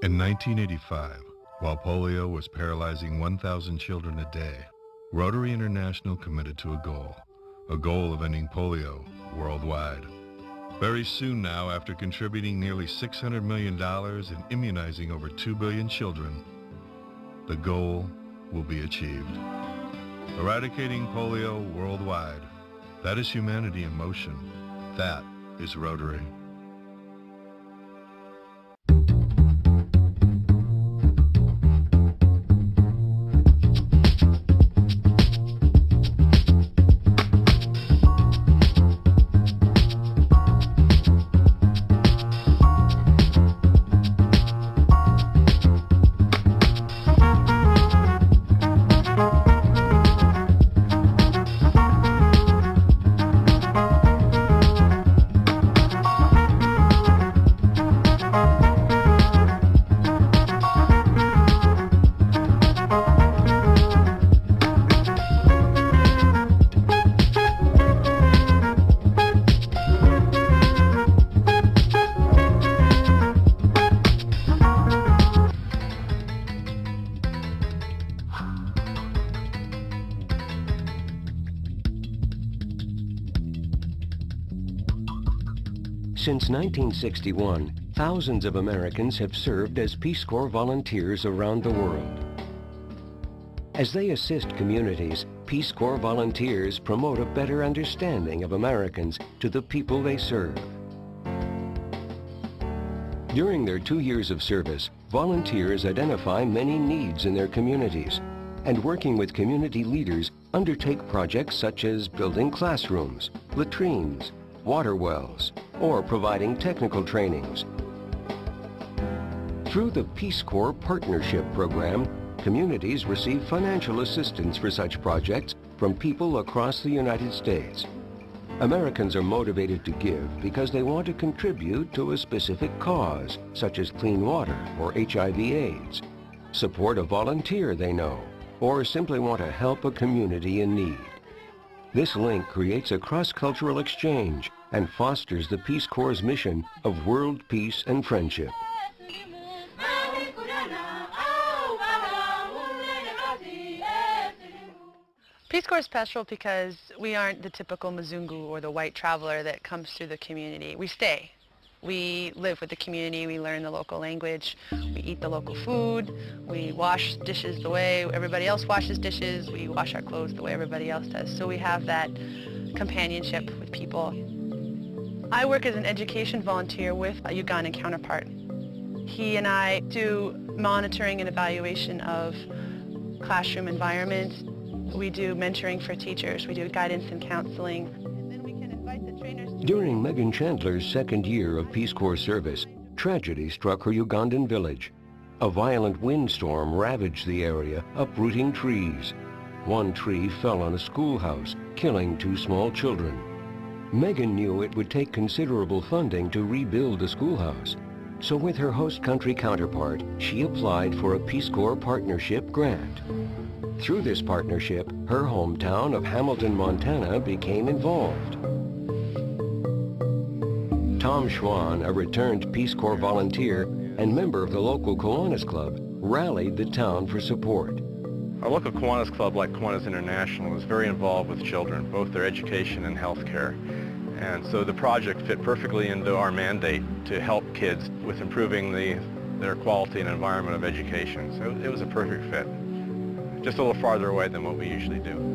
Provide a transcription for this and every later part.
In 1985, while polio was paralyzing 1,000 children a day, Rotary International committed to a goal of ending polio worldwide. Very soon now, after contributing nearly $600 million and immunizing over 2 billion children, the goal will be achieved. Eradicating polio worldwide. That is humanity in motion. That is Rotary. Since 1961, thousands of Americans have served as Peace Corps volunteers around the world. As they assist communities, Peace Corps volunteers promote a better understanding of Americans to the people they serve. During their 2 years of service, volunteers identify many needs in their communities, and working with community leaders, undertake projects such as building classrooms, latrines, water wells, or providing technical trainings. Through the Peace Corps Partnership Program, communities receive financial assistance for such projects from people across the United States. Americans are motivated to give because they want to contribute to a specific cause, such as clean water or HIV/AIDS, support a volunteer they know, or simply want to help a community in need. This link creates a cross-cultural exchange and fosters the Peace Corps' mission of world peace and friendship. Peace Corps is special because we aren't the typical Mzungu or the white traveler that comes through the community. We stay. We live with the community, we learn the local language, we eat the local food, we wash dishes the way everybody else washes dishes, we wash our clothes the way everybody else does. So we have that companionship with people. I work as an education volunteer with a Ugandan counterpart. He and I do monitoring and evaluation of classroom environments. We do mentoring for teachers, we do guidance and counseling. During Megan Chandler's second year of Peace Corps service, tragedy struck her Ugandan village. A violent windstorm ravaged the area, uprooting trees. One tree fell on a schoolhouse, killing 2 small children. Megan knew it would take considerable funding to rebuild the schoolhouse. So with her host country counterpart, she applied for a Peace Corps Partnership grant. Through this partnership, her hometown of Hamilton, Montana became involved. Tom Schwann, a returned Peace Corps volunteer and member of the local Kiwanis Club, rallied the town for support. Our local Kiwanis Club, like Kiwanis International, is very involved with children, both their education and health care. And so the project fit perfectly into our mandate to help kids with improving their quality and environment of education. So it was a perfect fit. Just a little farther away than what we usually do.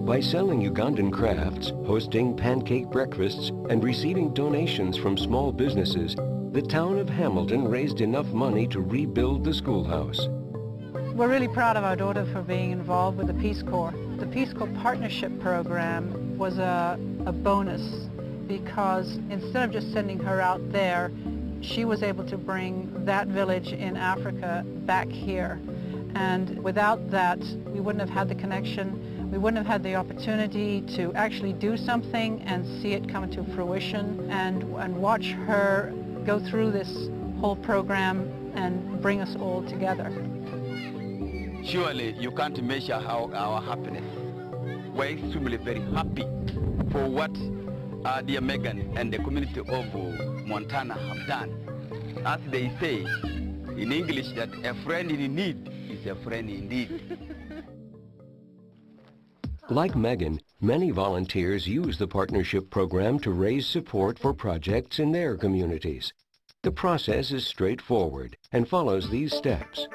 By selling Ugandan crafts, hosting pancake breakfasts, and receiving donations from small businesses, the town of Hamilton raised enough money to rebuild the schoolhouse. We're really proud of our daughter for being involved with the Peace Corps. The Peace Corps Partnership Program was a bonus because instead of just sending her out there, she was able to bring that village in Africa back here. And without that, we wouldn't have had the connection. We wouldn't have had the opportunity to actually do something and see it come to fruition and watch her go through this whole program and bring us all together. Surely you can't measure our happiness. We're extremely very happy for what dear Megan and the community of Montana have done. as they say in English, that a friend in need is a friend indeed. Like Megan, many volunteers use the partnership program to raise support for projects in their communities. The process is straightforward and follows these steps.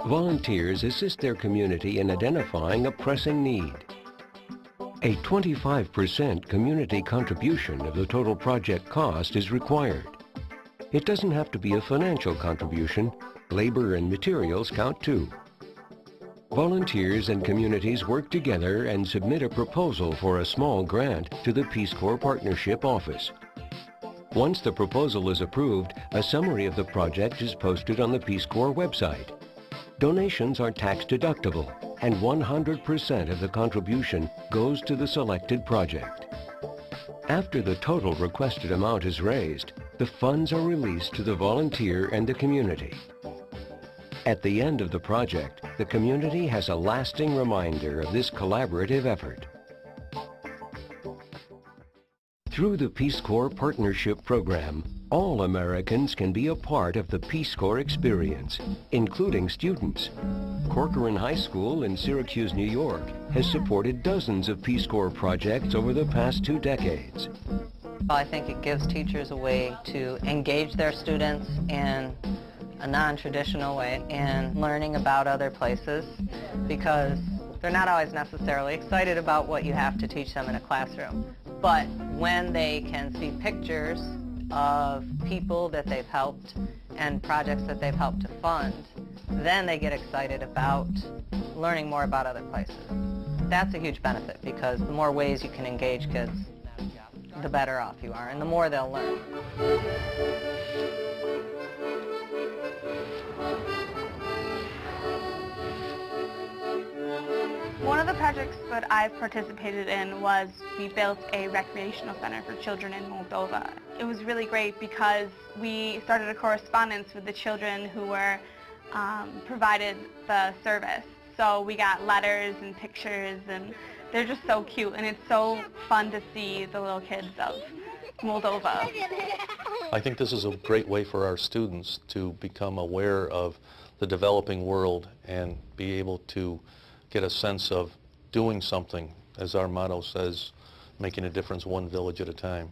Volunteers assist their community in identifying a pressing need. A 25% community contribution of the total project cost is required. It doesn't have to be a financial contribution. Labor and materials count too. Volunteers and communities work together and submit a proposal for a small grant to the Peace Corps Partnership Office. Once the proposal is approved, a summary of the project is posted on the Peace Corps website. Donations are tax deductible, and 100% of the contribution goes to the selected project. After the total requested amount is raised, the funds are released to the volunteer and the community. At the end of the project, the community has a lasting reminder of this collaborative effort. Through the Peace Corps Partnership Program, all Americans can be a part of the Peace Corps experience, including students. Corcoran High School in Syracuse, New York, has supported dozens of Peace Corps projects over the past 2 decades. I think it gives teachers a way to engage their students in a non-traditional way in learning about other places, because they're not always necessarily excited about what you have to teach them in a classroom. But when they can see pictures of people that they've helped and projects that they've helped to fund, then they get excited about learning more about other places. That's a huge benefit, because the more ways you can engage kids, the better off you are and the more they'll learn. One of the projects that I've participated in was we built a recreational center for children in Moldova. It was really great because we started a correspondence with the children who were provided the service. So we got letters and pictures, and they're just so cute, and it's so fun to see the little kids of Moldova. I think this is a great way for our students to become aware of the developing world and be able to get a sense of doing something, as our motto says, making a difference one village at a time.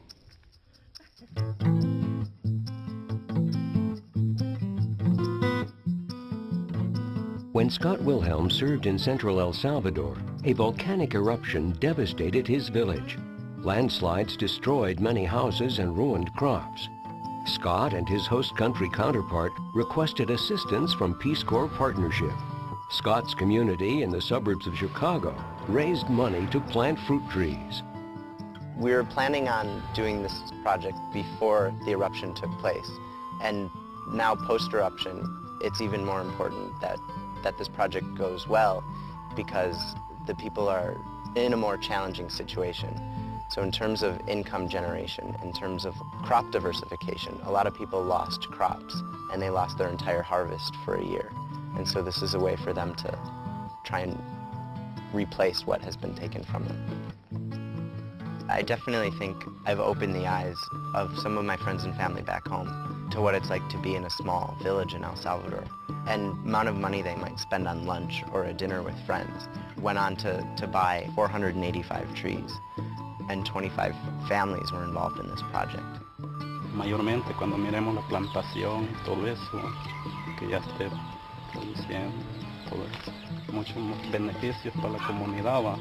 When Scott Wilhelm served in central El Salvador, a volcanic eruption devastated his village. Landslides destroyed many houses and ruined crops. Scott and his host country counterpart requested assistance from Peace Corps Partnership. Scott's community in the suburbs of Chicago raised money to plant fruit trees. We were planning on doing this project before the eruption took place, and now post-eruption, it's even more important that this project goes well, because the people are in a more challenging situation. So in terms of income generation, in terms of crop diversification, a lot of people lost crops, and they lost their entire harvest for a year. And so this is a way for them to try and replace what has been taken from them. I definitely think I've opened the eyes of some of my friends and family back home to what it's like to be in a small village in El Salvador. And the amount of money they might spend on lunch or a dinner with friends went on to buy 485 trees, and 25 families were involved in this project. Mayormente cuando miremos la plantación, todo eso, que ya esté produciendo, todo eso, muchos beneficios para la comunidad, ¿va?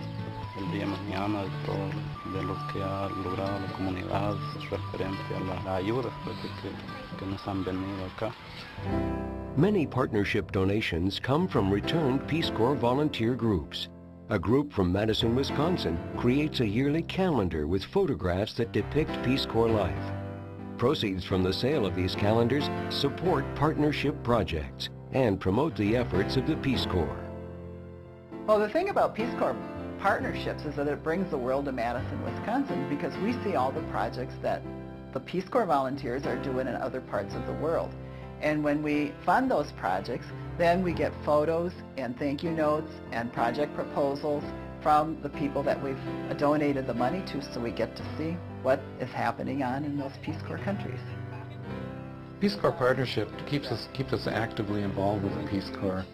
El día de mañana de todo, de lo que ha logrado la comunidad referente a las ayudas que nos han venido acá. Many partnership donations come from returned Peace Corps volunteer groups. A group from Madison, Wisconsin creates a yearly calendar with photographs that depict Peace Corps life. Proceeds from the sale of these calendars support partnership projects and promote the efforts of the Peace Corps. Well, the thing about Peace Corps partnerships is that it brings the world to Madison, Wisconsin, because we see all the projects that the Peace Corps volunteers are doing in other parts of the world. And when we fund those projects, then we get photos and thank you notes and project proposals from the people that we've donated the money to, so we get to see what is happening in those Peace Corps countries. Peace Corps partnership keeps us actively involved with the Peace Corps.